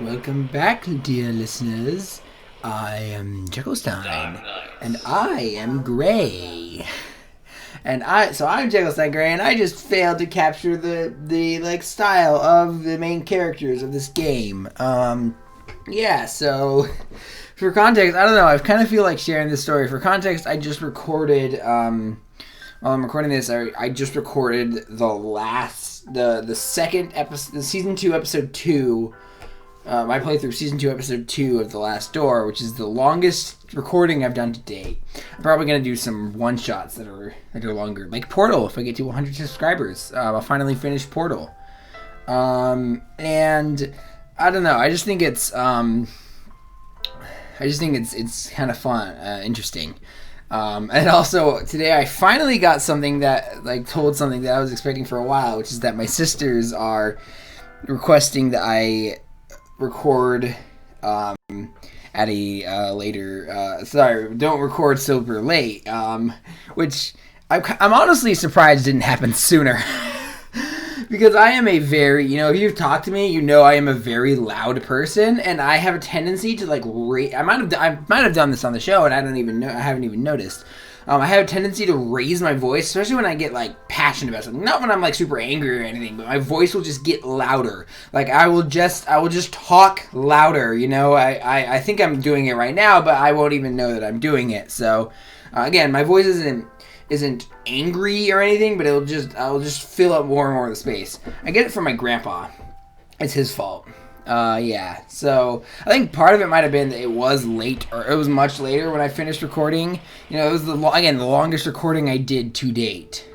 Welcome back, dear listeners. I am Jekyllstein, and I am Gray. I'm Jekyllstein Gray, and I just failed to capture the style of the main characters of this game. So for context, I don't know. I kind of feel like sharing this story. For context, I just recorded. While I'm recording this, I just recorded the second episode, the season 2, episode 2. My playthrough season 2, episode 2 of The Last Door, which is the longest recording I've done to date. I'm probably gonna do some one shots that are longer, like Portal. If I get to 100 subscribers, I'll finally finish Portal. And I don't know. I just think it's kind of fun, interesting. And also today I finally got something that told something that I was expecting for a while, which is that my sisters are requesting that I record at a later don't record super late, which I'm honestly surprised didn't happen sooner. Because I am a very, if you've talked to me, I am a very loud person, and I have a tendency to I might have done this on the show, and I haven't even noticed. I have a tendency to raise my voice, especially when I get passionate about something. Not when I'm super angry or anything, but my voice will just get louder. I will just talk louder. I think I'm doing it right now, but I won't even know that I'm doing it. So again, my voice isn't angry or anything, but I'll just fill up more and more of the space. I get it from my grandpa. It's his fault. So I think part of it might have been that it was late, or it was much later when I finished recording. It was the longest recording I did to date.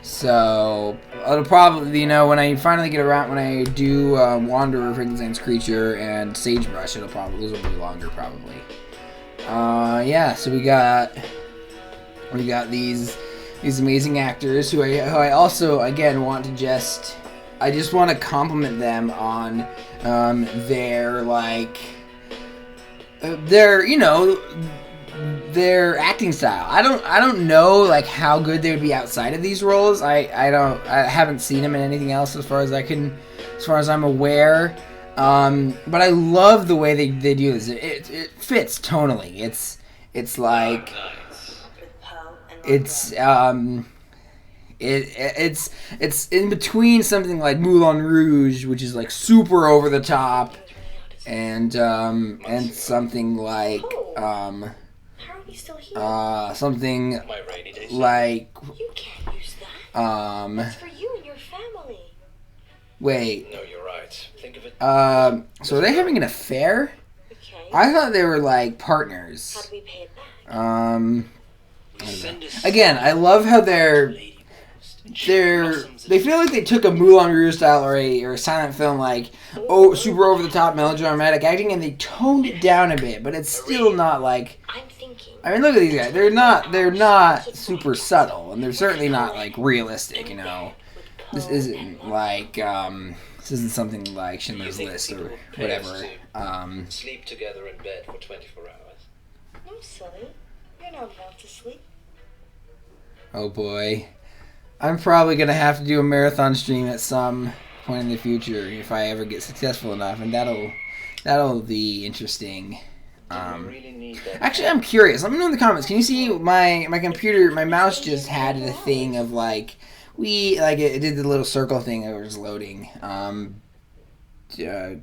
So it'll probably, when I finally get around, when I do Wanderer, Frankenstein's Creature, and Sagebrush, those will be longer probably. So we got these amazing actors who I also again want to I just want to compliment them on their acting style. I don't know how good they would be outside of these roles. I haven't seen them in anything else as far as I'm aware. But I love the way they do this. It fits tonally. It's in between something like Moulin Rouge, which is super over the top, and something like something like you can't use that. That's for you and your family. Wait. No, you're right. Think of it. So are they having an affair? Okay. I thought they were partners. How do we pay it back? Again, I love how they feel like they took a Moulin Rouge style or a silent film super over the top melodramatic acting, and they toned it down a bit, but it's still not I'm thinking. I mean, look at these guys. They're not super subtle, and they're certainly not realistic. This isn't this isn't something like Schindler's List or whatever. Sleep together in bed for 24 hours. No, silly. You're not allowed to sleep. Oh boy. I'm probably going to have to do a marathon stream at some point in the future if I ever get successful enough, and that'll be interesting. Actually, I'm curious. Let me know in the comments. Can you see my computer, my mouse just had a thing of it did the little circle thing that was loading. The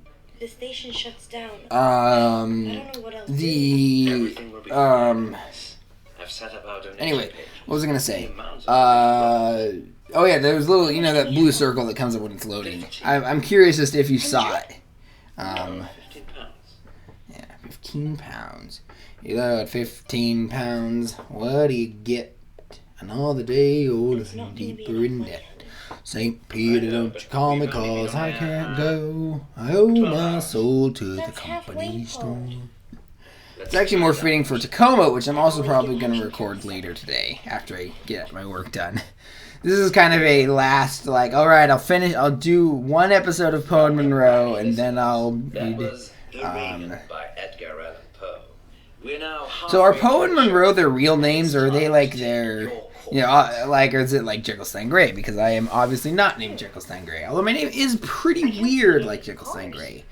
station shuts down. I don't know what else. Everything will be fine. I've set up our donation Anyway, page. what was I gonna say? There's a little, that blue circle that comes up when it's loading. I'm curious as to if you saw it. 15 pounds. Yeah, 15 pounds. At 15 pounds, what do you get? Another day older and deeper in debt. St. Peter, don't you call me, cause I can't go. I owe my soul to the company store. It's actually more fitting for Tacoma, which I'm also probably going to record later today after I get my work done. This is kind of a last, alright, I'll do one episode of Poe and Munro, and then I'll That read, was The Ring by Edgar Allan Poe. We're now So are halfway Poe and through the Munro show. their real names, or are they It's time to their... take your You know, like, or is it like Jekyllstein Gray? Because I am obviously not named Jekyllstein Gray. Although my name is pretty weird like Jekyllstein Gray.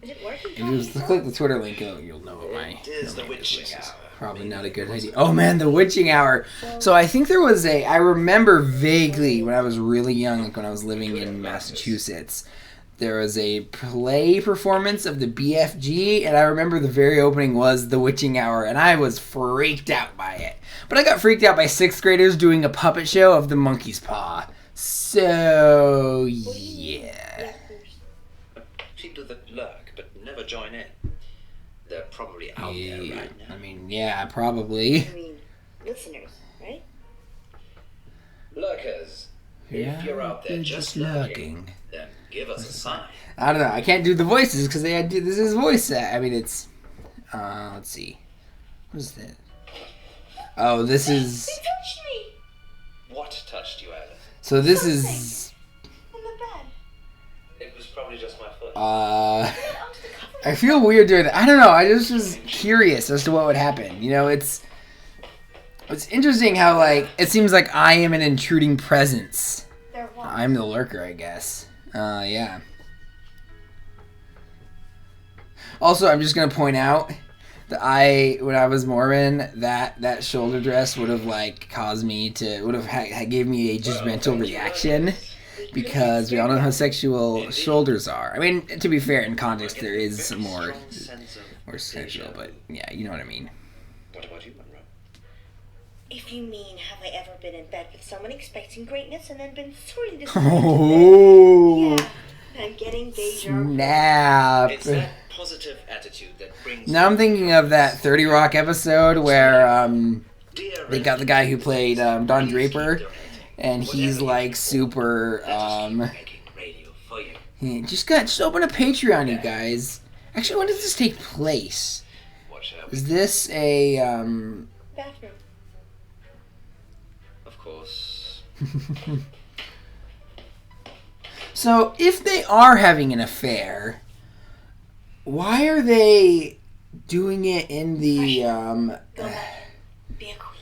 Is it working? If you just click the Twitter link, you'll know what my It is the name witching is. hour. Probably not a good idea. Oh man, the witching hour. So I think there was I remember vaguely when I was really young, like when I was living in Massachusetts, there was a play performance of the BFG, and I remember the very opening was the witching hour, and I was freaked out by it. But I got freaked out by 6th graders doing a puppet show of the monkey's paw. So, yeah. People that lurk but never join in. They're probably out there right now. I mean, yeah, probably. I mean, listeners, right? Lurkers, Yeah, if you're out there they're just just lurking. then give us a sign. I don't know. I can't do the voices because this is voice. I mean, it's. Let's see. What is that? Oh, this is. They touched me What touched you, Alice? So this is. on the bed. It was probably just my foot. Onto the cover. I feel weird doing it. I don't know. I just was curious as to what would happen. You know, it's interesting how like it seems like I am an intruding presence. They're what? I'm the lurker, I guess. Yeah. Also, I'm just gonna point out that when I was Mormon, that shoulder dress would have like caused me to gave me a judgmental reaction because we all know how sexual shoulders are. I mean, to be fair, in context, there is more sexual, but yeah, you know what I mean. What about you, Munro? If you mean, have I ever been in bed with someone expecting greatness and then been sorely disappointed? Oh, Yeah, I'm getting deja vu. snap! It's that positive attitude that brings... Now I'm thinking of that 30 Rock episode where Dear they got the guy who played Don Draper, and he's Whatever like you super. let us keep making radio for you. Just open a Patreon, you guys. Actually, when does this take place? What shall we... Is this a Bathroom. Of course. So if they are having an affair, why are they doing it in the Go back. Be a queen.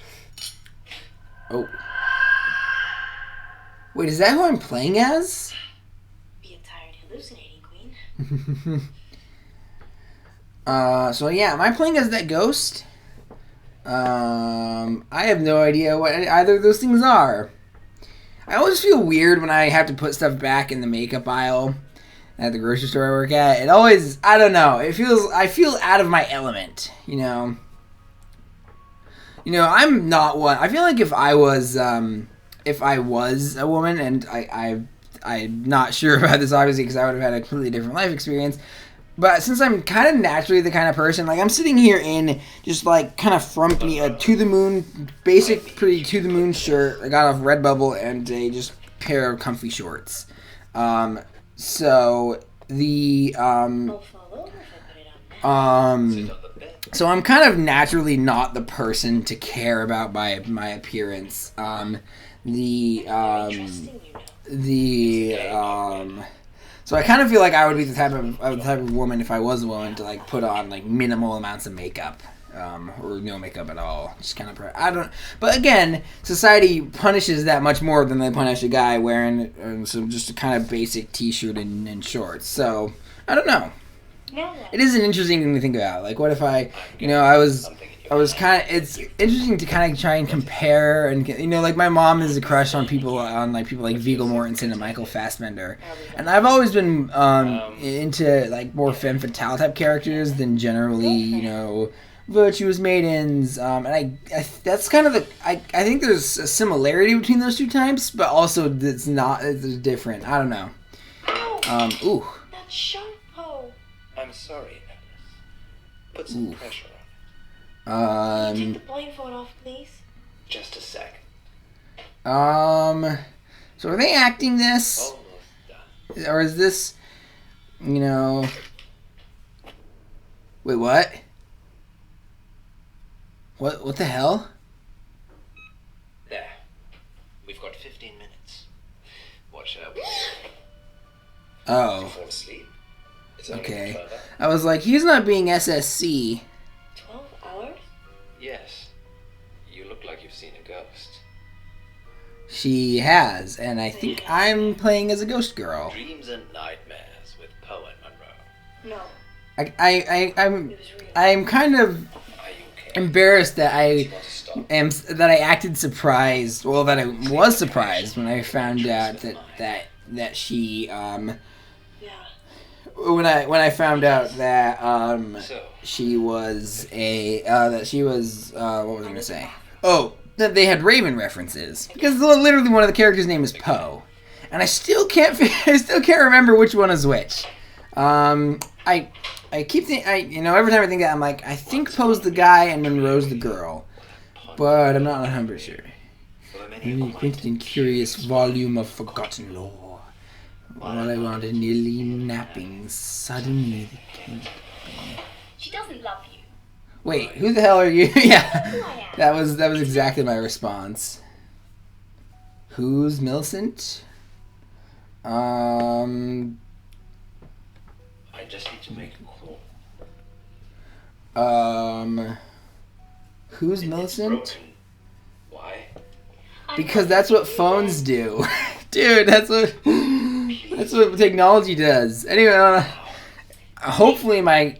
Oh. Wait, is that who I'm playing as? Be a tired, hallucinating queen. So yeah, am I playing as that ghost? I have no idea what either of those things are. I always feel weird when I have to put stuff back in the makeup aisle at the grocery store I work at. It always, I don't know, I feel out of my element, you know? You know, I'm not one, I feel like if I was a woman, and I'm not sure about this obviously because I would have had a completely different life experience, but since I'm kind of naturally the kind of person, like I'm sitting here in just like kind of frumpy, to the moon, basic pretty to the moon shirt. I got off Redbubble and a just pair of comfy shorts. So the I'll fall over if I put it on. Sit on the bed. So I'm kind of naturally not the person to care about my appearance. Interesting, you know. So I kind of feel like I would be the type of woman, if I was a woman, to like put on like minimal amounts of makeup, or no makeup at all. Just kind of But again, society punishes that much more than they punish a guy wearing some just a kind of basic t-shirt and shorts. So I don't know. Now what? It is an interesting thing to think about. Like, what if I was kind of, it's interesting to kind of try and compare, and you know, like my mom is a crush on people like Viggo Mortensen and Michael Fassbender, and I've always been into like more femme fatale type characters than generally, you know, virtuous maidens. And I that's kind of I think there's a similarity between those two types, but also it's different. I don't know. Ooh. That's sharp, Poe. I'm sorry, Alice. Put some pressure on it. Can you take the blindfold off, please? Just a second. So are they acting this? Almost done. Or is this, you know... Wait, what? What the hell? There. We've got 15 minutes. What shall we do? Oh, Fall asleep? It's only okay. further. I was like, he's not being SSC. 12 hours? Yes. You look like you've seen a ghost. she has, and I think I'm playing as a ghost girl. Dreams and nightmares with Poe and Munro. No. I'm kind of Are you okay? embarrassed that Do you want to stop? I acted surprised. Well, that I was surprised when I found out that she Yeah. when I found out that So, she was what was I gonna say? Oh, that they had Raven references, because literally one of the characters' name is Poe, and I still can't remember which one is which. I keep thinking, every time I think that, I'm like, I think Poe's the guy and Munro's the girl, but I'm not 100% sure. for the many An acquainted and curious volume of forgotten lore. While I wanted nearly napping, suddenly the king. She doesn't love you. Wait, who the hell are you? Yeah, Who I am. that was exactly my response. Who's Millicent? I just need to make a call. Who's It's Millicent? broken. Why? Because that's what phones do, dude. That's what technology does. Anyway, hopefully my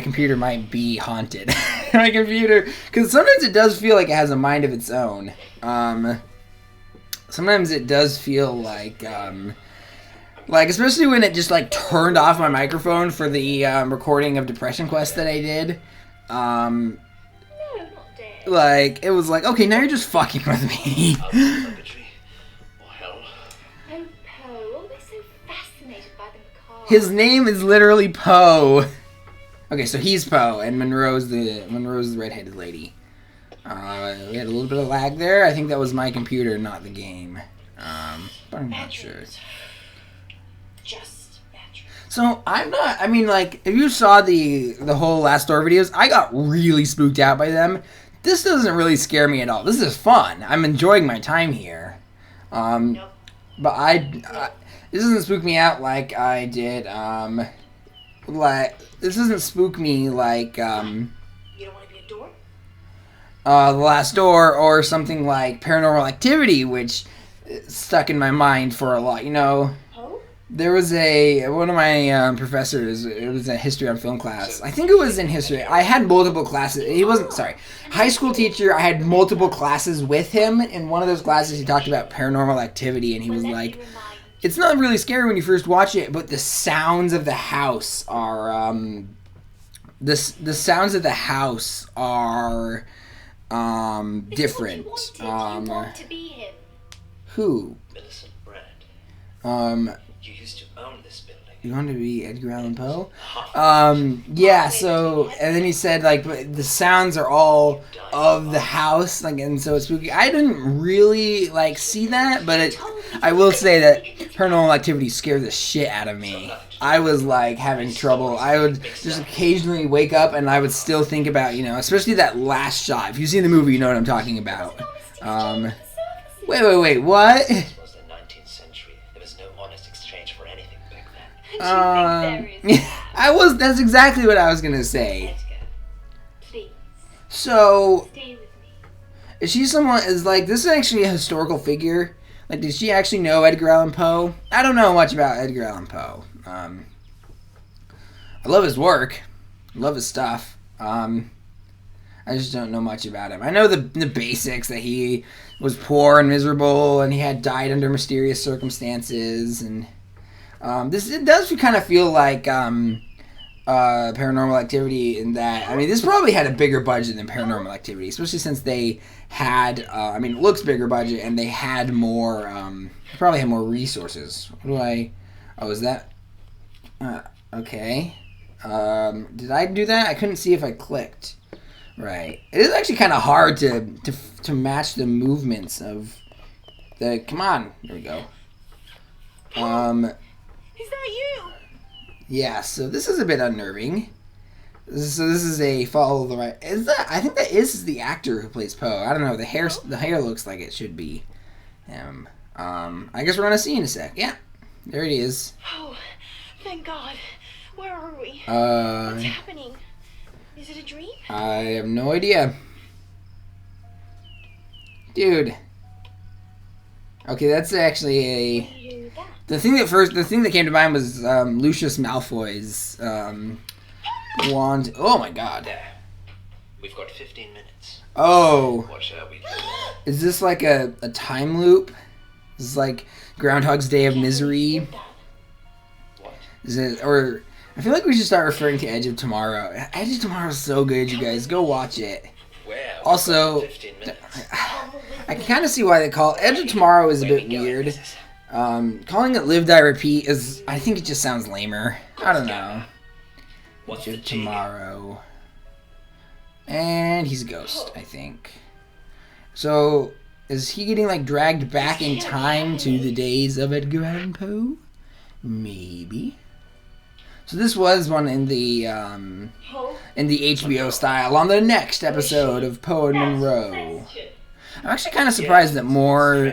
computer might be haunted. My computer, because sometimes it does feel like it has a mind of its own. Sometimes it does feel like especially when it just like turned off my microphone for the recording of Depression Quest that I did. No, not dead. Like, it was like, okay, now you're just fucking with me. Out of purgatory or hell? Oh, Poe, always so fascinated by the macabre. His name is literally Poe. Okay, so he's Poe, and Munro's the redheaded lady. We had a little bit of lag there. I think that was my computer, not the game. But I'm not sure. Batteries. Just batteries. So if you saw the whole Last Door videos, I got really spooked out by them. This doesn't really scare me at all. This is fun. I'm enjoying my time here. Nope. But this doesn't spook me out like I did. This doesn't spook me like You don't want to be a door? The Last Door or something like Paranormal Activity, which stuck in my mind for a lot. Poe? There was one of my professors. It was a history on film class. I think it was in history. I had multiple classes. He wasn't high school teacher. I had multiple classes with him. In one of those classes, he talked about Paranormal Activity, and he was like, "It's not really scary when you first watch it, but the sounds of the house are the sounds of the house are different." You want to be him. Who? Millicent Brand. You used to own this building. You want to be Edgar Allan Poe? Yeah, so, and then he said, like, but the sounds are all of the house, like, and so it's spooky. I didn't really, like, see that, but I will say that Paranormal Activity scared the shit out of me. I was, like, having trouble. I would just occasionally wake up, and I would still think about, especially that last shot. If you've seen the movie, you know what I'm talking about. Wait, what? This was the 19th century. There was no honest exchange for anything back then. That's exactly what I was gonna say. Edgar, please, So, stay with me. is she this is actually a historical figure? Like, did she actually know Edgar Allan Poe? I don't know much about Edgar Allan Poe. I love his work. I love his stuff. I just don't know much about him. I know the basics, that he was poor and miserable, and he had died under mysterious circumstances, and it does kind of feel like Paranormal Activity in that. This probably had a bigger budget than Paranormal Activity, especially since they had. It looks bigger budget, and they had more. Probably had more resources. What do I? Oh, is that? Okay. Did I do that? I couldn't see if I clicked. Right. It is actually kind of hard to match the movements of the. Come on. There we go. Is that you? Yeah. So this is a bit unnerving. This is a follow the right. I think that is the actor who plays Poe. I don't know. The hair looks like it should be him. I guess we're gonna see in a sec. Yeah. There it is. Oh, thank God. Where are we? What's happening? Is it a dream? I have no idea. Dude. Okay, that's actually a... What do you do with that? The thing that came to mind was Lucius Malfoy's wand. Oh my god. There. We've got 15 minutes. Oh. What shall we do? Is this like a time loop? This is like Groundhog's Day of Misery? What? Is it, or... I feel like we should start referring to Edge of Tomorrow. Edge of Tomorrow is so good, you guys. Go watch it. Where? We've Also, got 15 minutes. I can kind of see why they call Edge of Tomorrow is a bit weird. Calling it Live, Die, Repeat is... I think it just sounds lamer. I don't know. What's Edge the of jig? Tomorrow. And he's a ghost, I think. So, is he getting, like, dragged back in time to the days of Edgar Allan Poe? Maybe. So this was one in the HBO style on the next episode of Poe and Munro. I'm actually kind of surprised that more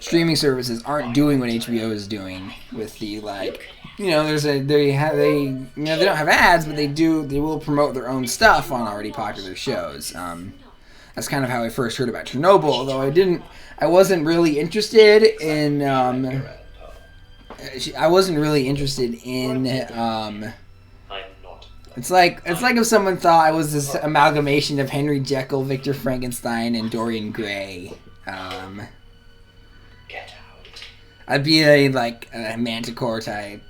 streaming services aren't doing what HBO is doing with the, like, you know, they don't have ads, but they will promote their own stuff on already popular shows. That's kind of how I first heard about Chernobyl, although I wasn't really interested in it's like if someone thought I was this amalgamation of Henry Jekyll, Victor Frankenstein, and Dorian Gray. Get out. I'd be a manticore type,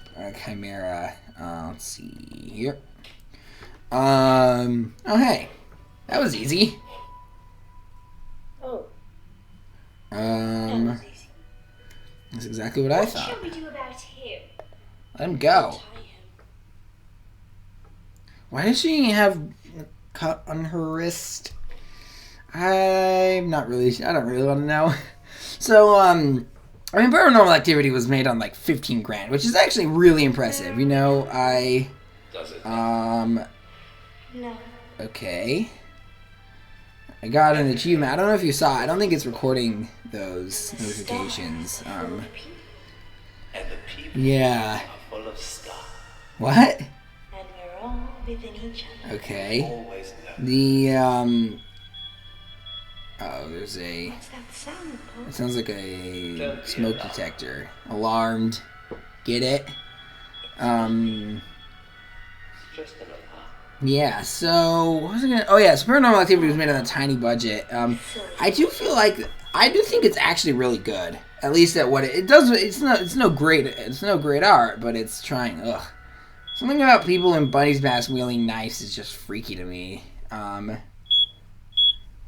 chimera. Let's see here. Oh hey, that was easy. Oh, that was easy. That's exactly what I What thought. shall we do about him? Let him go. Tie him. Why does she have a cut on her wrist? I don't really want to know. So, I mean, Paranormal Activity was made on like 15 grand, which is actually really impressive. You know, Does it? No. Okay. I got an achievement. I don't know if you saw. I don't think it's recording those notifications. And the people Yeah. are full of stars. What? And we're all within each other. Okay. Always know. The oh, there's a... What's that sound, Poe? It sounds like a smoke detector. Alarmed. Get it? Just an alarm. Yeah, so... What was I gonna... Oh, yeah, so Paranormal Activity was made on a tiny budget. I do think it's actually really good. At least at what it does. It's no great art, but it's trying. Ugh. Something about people in bunny's masks wielding knives is just freaky to me.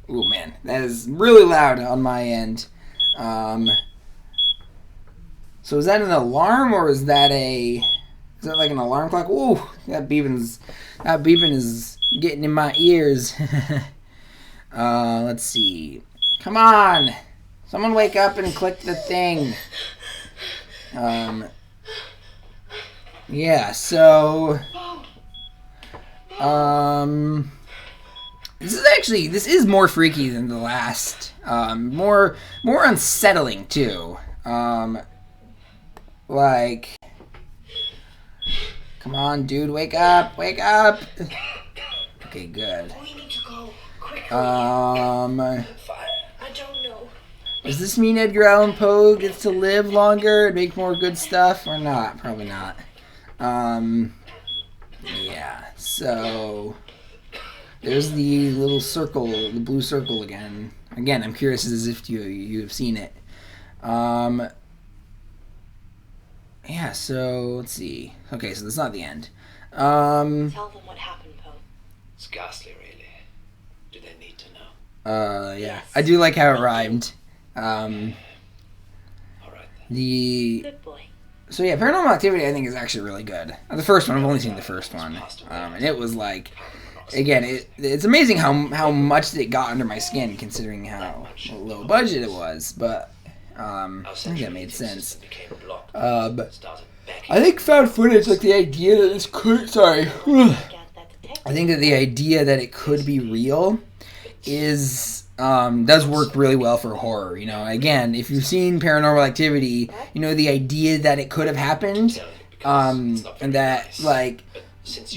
Ooh, man, that is really loud on my end. So is that an alarm or is that like an alarm clock? Ooh, that beeping is getting in my ears. Let's see. Come on, someone wake up and click the thing. Yeah. So. This is more freaky than the last. More unsettling too. Like, come on, dude, wake up. Okay, good. We need to go quicker. Uh, I don't know. Does this mean Edgar Allan Poe gets to live longer and make more good stuff or not? Probably not. Yeah. So. There's the little circle, the blue circle again. Again, I'm curious as if you have seen it. Yeah, so let's see. Okay, so that's not the end. Tell them what happened, Poe. It's ghastly, really. Do they need to know? Yeah. I do like how it rhymed. All right then. Good boy. So yeah, Paranormal Activity I think is actually really good. The first one, I've only seen the first one. And it was like... Again, it's amazing how much it got under my skin, considering how low budget it was. But I think that made sense. I think found footage, like the idea that this could. Sorry. I think that the idea that it could be real does work really well for horror. You know, again, if you've seen Paranormal Activity, you know the idea that it could have happened, and that like.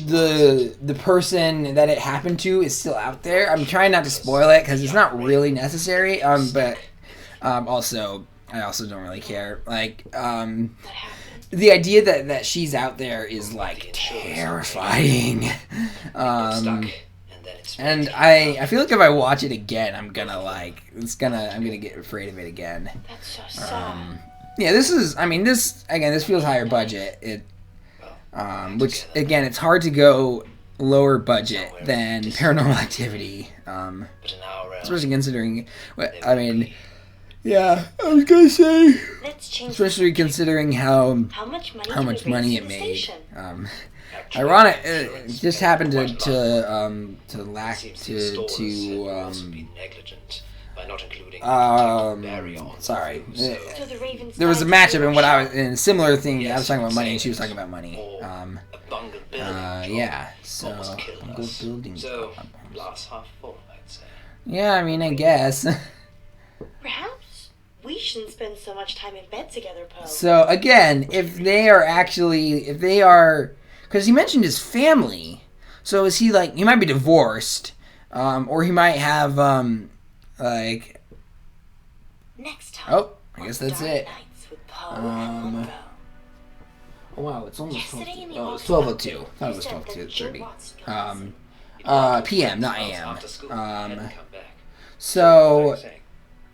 The person that it happened to is still out there. I'm trying not to spoil it because it's not really necessary. But Also, I also don't really care. Like, What happened? the idea that she's out there is like terrifying. And I feel like if I watch it again, I'm gonna get afraid of it again. That's so sad. Yeah, this feels higher budget. Which again, it's hard to go lower budget than Paranormal Activity. Especially considering yeah, I was gonna say, especially considering how much money it made. Ironic, it just happened to lack to sorry. There was a matchup in in a similar thing. I was talking about money, and she was talking about money. Yeah. So glass half full, I'd say. Yeah, I mean, I guess. Perhaps we shouldn't spend so much time in bed together, Poe. So again, if they are, because he mentioned his family. So is he like, he might be divorced, or he might have like. Next time. Oh, I guess that's it. With Poe and Munro. Oh wow, it's almost Yesterday in the 12. It's hospital, 12:02. I thought it was you said that 12:30. Jill wants to come PM, not AM. After school, and come back. So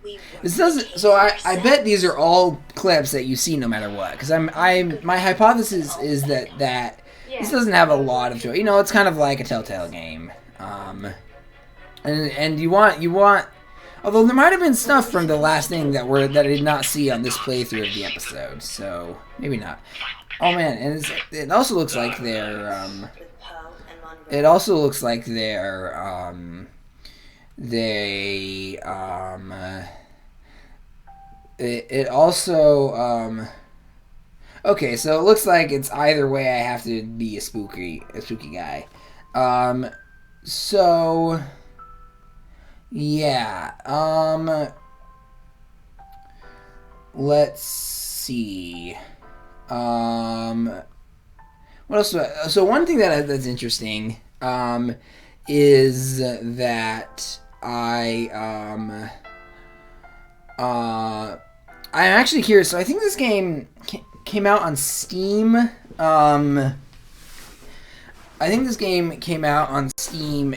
We this doesn't. So I bet these are all clips that you see no matter what. Because my hypothesis is that this doesn't have a lot of choice. You know, it's kind of like a Telltale game. And you want. Although there might have been stuff from the last thing that I did not see on this playthrough of the episode, so maybe not. Oh man, and it also looks like they're with Poe and Munro. it also looks like it also okay, so it looks like it's either way I have to be a spooky guy. So yeah, let's see. What else? So one thing that's interesting is that I'm actually curious. So I think this game came out on Steam. I think this game came out on Steam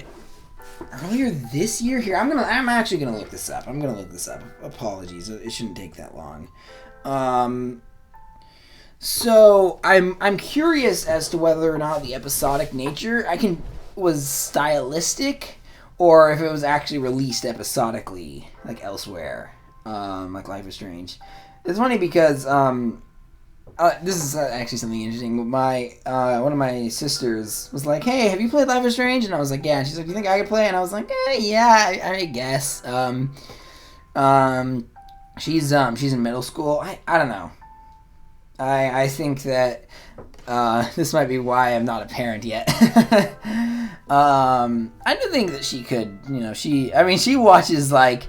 earlier this year. Here, I'm actually gonna look this up. Apologies, it shouldn't take that long. So I'm curious as to whether or not the episodic nature was stylistic, or if it was actually released episodically, like elsewhere, like Life is Strange. It's funny because this is actually something interesting. My one of my sisters was like, "Hey, have you played Life is Strange?" And I was like, "Yeah." And she's like, "Do you think I could play?" And I was like, "Yeah, I guess." She's in middle school. I don't know. I think that this might be why I'm not a parent yet. I do think that she could, she watches like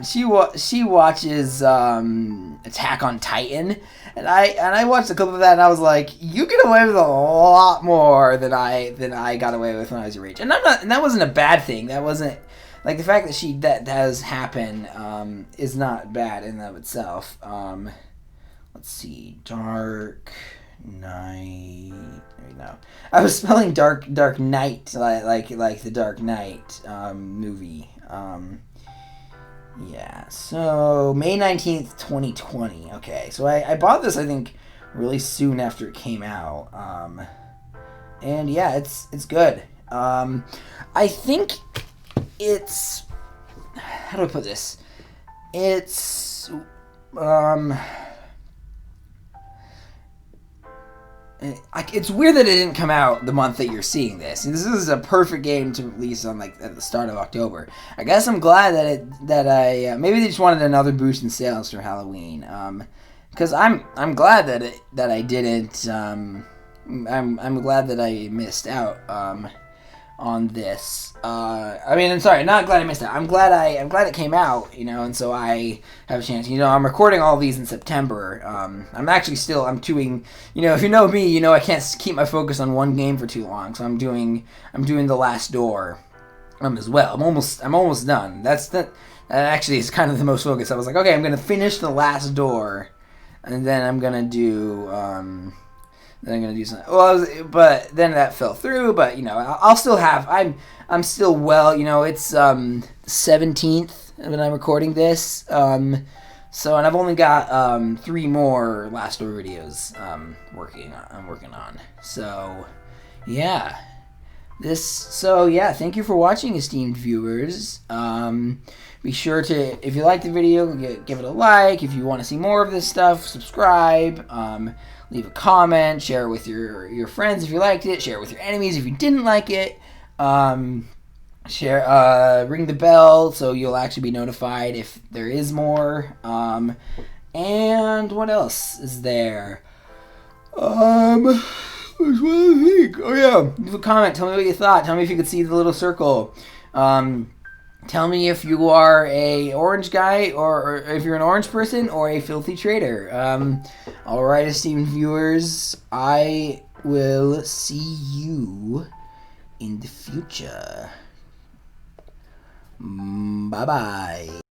she watches Attack on Titan, and I watched a clip of that, and I was like, you get away with a lot more than I got away with when I was your age, and that wasn't a bad thing. That wasn't like the fact that that does happen is not bad in and of itself. Let's see, Dark Knight. No, I was spelling Dark Knight like the Dark Knight movie. Yeah. So May 19th, 2020. Okay, so I bought this I think really soon after it came out. And yeah, it's good. I think it's, how do I put this? It's it's weird that it didn't come out the month that you're seeing this. And this is a perfect game to release on like at the start of October. I guess I'm glad that I maybe they just wanted another boost in sales for Halloween. Because I'm glad that I didn't. I'm glad that I missed out on this. I'm sorry, not glad I missed out. I'm glad it came out, and so I have a chance. I'm recording all these in September. I'm doing, if you know me, I can't keep my focus on one game for too long. So I'm doing The Last Door, as well. I'm almost done. That actually is kind of the most focused. I was like, okay, I'm gonna finish the last door, and then I'm gonna do something. Well, but then that fell through. But I'll still have. I'm still well. It's 17th when I'm recording this. So, and I've only got 3 more last door videos I'm working on. So, yeah. Thank you for watching, esteemed viewers. Be sure to, if you liked the video, give it a like. If you want to see more of this stuff, subscribe. Leave a comment. Share it with your friends if you liked it. Share it with your enemies if you didn't like it. Ring the bell so you'll actually be notified if there is more. And what else is there? There's one other thing. Oh yeah, leave a comment. Tell me what you thought. Tell me if you could see the little circle. Tell me if you are a orange guy or if you're an orange person or a filthy traitor. All right, esteemed viewers, I will see you in the future. Bye-bye.